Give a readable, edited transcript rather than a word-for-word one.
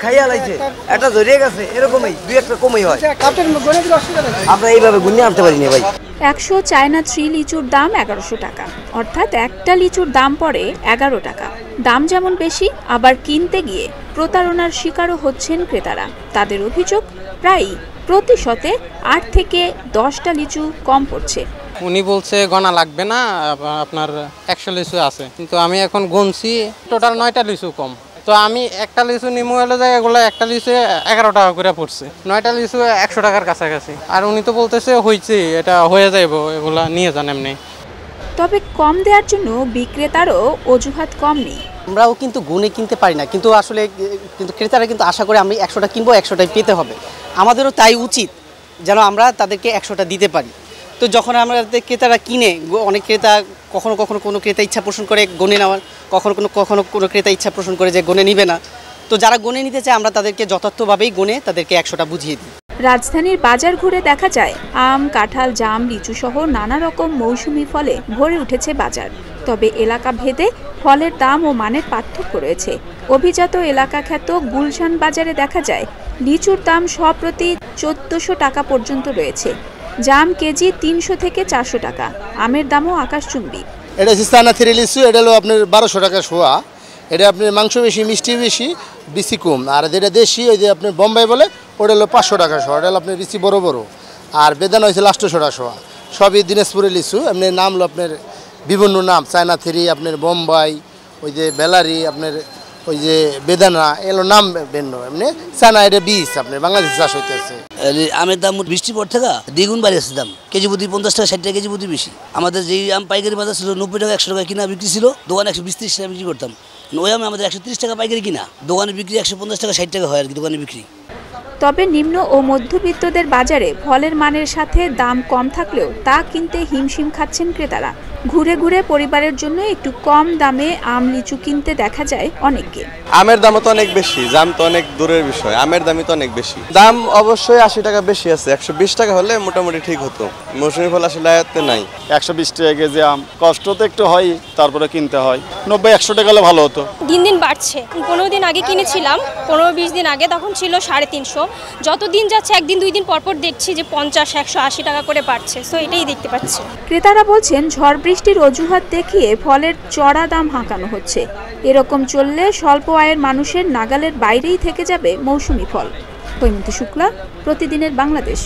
খাইয়া লাইছে, একটা ধরিয়ে গেছে, এরকমই দুই একটা কমই হয়। আমরা এইভাবে গুনিয়ে আনতে পারি না ভাই। 100 চায়না 3 লিচুর দাম 1100 টাকা, অর্থাৎ একটা লিচুর দাম পড়ে 11 টাকা। দাম যেমন বেশি, আবার কিনতে গিয়ে প্রতারণার শিকারও হচ্ছেন ক্রেতারা। তাদের অভিযোগ, প্রায় প্রতি শতে 8 থেকে 10টা লিচু কম পড়ছে। উনি বলছে গণা লাগবে না, আপনার 100 লিচু আছে, কিন্তু আমি এখন গুনছি টোটাল 9টা লিচু কম। তো আমি একটা লিচু নিমু এলে যায়, এগুলো একটা লিচু 11 টাকা করে পড়ছে, 9টা লিচু 100 টাকার কাছাকাছি। আর উনি তো বলতেছে হয়েছে, এটা হয়ে যাইব, এগুলা নিয়ে যান এমনি। তবে কম দেওয়ার জন্য বিক্রেতারও অজুহাত কম নেই। আমরাও কিন্তু গুনে কিনতে পারি না, কিন্তু আসলে কিন্তু ক্রেতারা কিন্তু আশা করে আমি 100টা কিনবো, 100টাই পেতে হবে। আমাদেরও তাই উচিত যেন আমরা তাদেরকে 100টা দিতে পারি। তো যখন আমাদের ক্রেতারা কিনে, অনেক ক্রেতা কখনো কখনো কোনো ক্রেতা ইচ্ছা পোষণ করে গনে নেওয়ার, কখনো কোনো ক্রেতা ইচ্ছা পোষণ করে যে গনে নিবে না। তো যারা গনে নিতে চায় আমরা তাদেরকে যথার্থভাবেই গনে তাদেরকে 100টা বুঝিয়ে দিই। রাজধানীর বাজার ঘুরে দেখা যায় আম, কাঁঠাল, জাম, লিচু সহ নানা রকম মৌসুমি ফলে ভরে উঠেছে বাজার। তবে এলাকা ভেদে ফলের দাম ও মানের পার্থক্য রয়েছে। অভিজাত এলাকা খ্যাত গুলশান বাজারে দেখা যায় লিচুর দাম প্রতি 1400 টাকা পর্যন্ত রয়েছে। জাম কেজি 300 থেকে 400 টাকা, আমের দামও আকাশচুম্বী। এটা হচ্ছে চায়না 3 লিচু, এটা হলো আপনার 1200 টাকা শোয়া। এটা আপনার মাংস বেশি, মিষ্টি বেশি, বিচি কম। আর যেটা দেশি, ওই যে আপনার বোম্বাই বলে, ওটা হলো 500 টাকা শোয়া। এটা হলো আপনার বিচি বড় বড়। আর বেদানা হয়েছে 800 টাকা শোয়া। সবই দিনাজপুরের লিচু। এমনি নাম হলো আপনার বিভিন্ন নাম, চায়না 3, আপনার বোম্বাই, ওই যে বেলারি, আপনার ওই যে বেদানা, এগুলো নাম ভিন্ন। এমনি চায়না এটা বীজ আপনার বাংলাদেশে চাষ হইতেছে। আমের দাম বৃষ্টি পর থেকে দ্বিগুণ বাড়িয়েছে দাম, কেজি প্রতি 50 টাকা 60 টাকা কেজি প্রতি বেশি। আমাদের যেই আম পাইকারি বাজার ছিল 90 টাকা 100 টাকা কিনা বিক্রি ছিল, দোকানে 120-30 টাকা বিক্রি করতাম। ওই আমে আমাদের 130 টাকা পাইকারি কিনা, দোকানে বিক্রি 150 টাকা 60 টাকা হয় আর কি দোকানে বিক্রি। তবে নিম্ন ও মধ্যবিত্তদের বাজারে ফলের মানের সাথে দাম কম থাকলেও তা কিনতে হিমশিম খাচ্ছেন ক্রেতারা। ঘুরে ঘুরে পরিবারের জন্য একটু কম দামে আম, লিচু কিনতে দেখা যায় অনেককে। আমের দামও তো অনেক বেশি, জাম তো অনেক দূরের বিষয়, আমের দামই তো অনেক বেশি। দাম অবশ্যই 80 টাকা বেশি আছে, 120 টাকা হলে মোটামুটি ঠিক হতো। মৌসুমি ফল আসলে আয়ত্তে নাই। 120 টাকা কেজি আম, কষ্ট তো একটু হয়, তারপরে কিনতে হয়। 90-100 টাকা হলে ভালো হতো। দিন দিন বাড়ছে। 15 দিন আগে কিনেছিলাম, 15-20 দিন আগে তখন ছিল 350। যত দিন যাচ্ছে একদিন 2 দিন পরপর দেখছি যে 50-180 টাকা করে বাড়ছে। সো এটাই দেখতে পাচ্ছি। ক্রেতারা বলছেন ঝড় বৃষ্টির অজুহাত দেখিয়ে ফলের চড়া দাম হাঁকানো হচ্ছে। এরকম চললে স্বল্প আয়ের মানুষের নাগালের বাইরেই থেকে যাবে মৌসুমি ফল। হৈমন্তী শুক্লা, প্রতিদিনের বাংলাদেশ।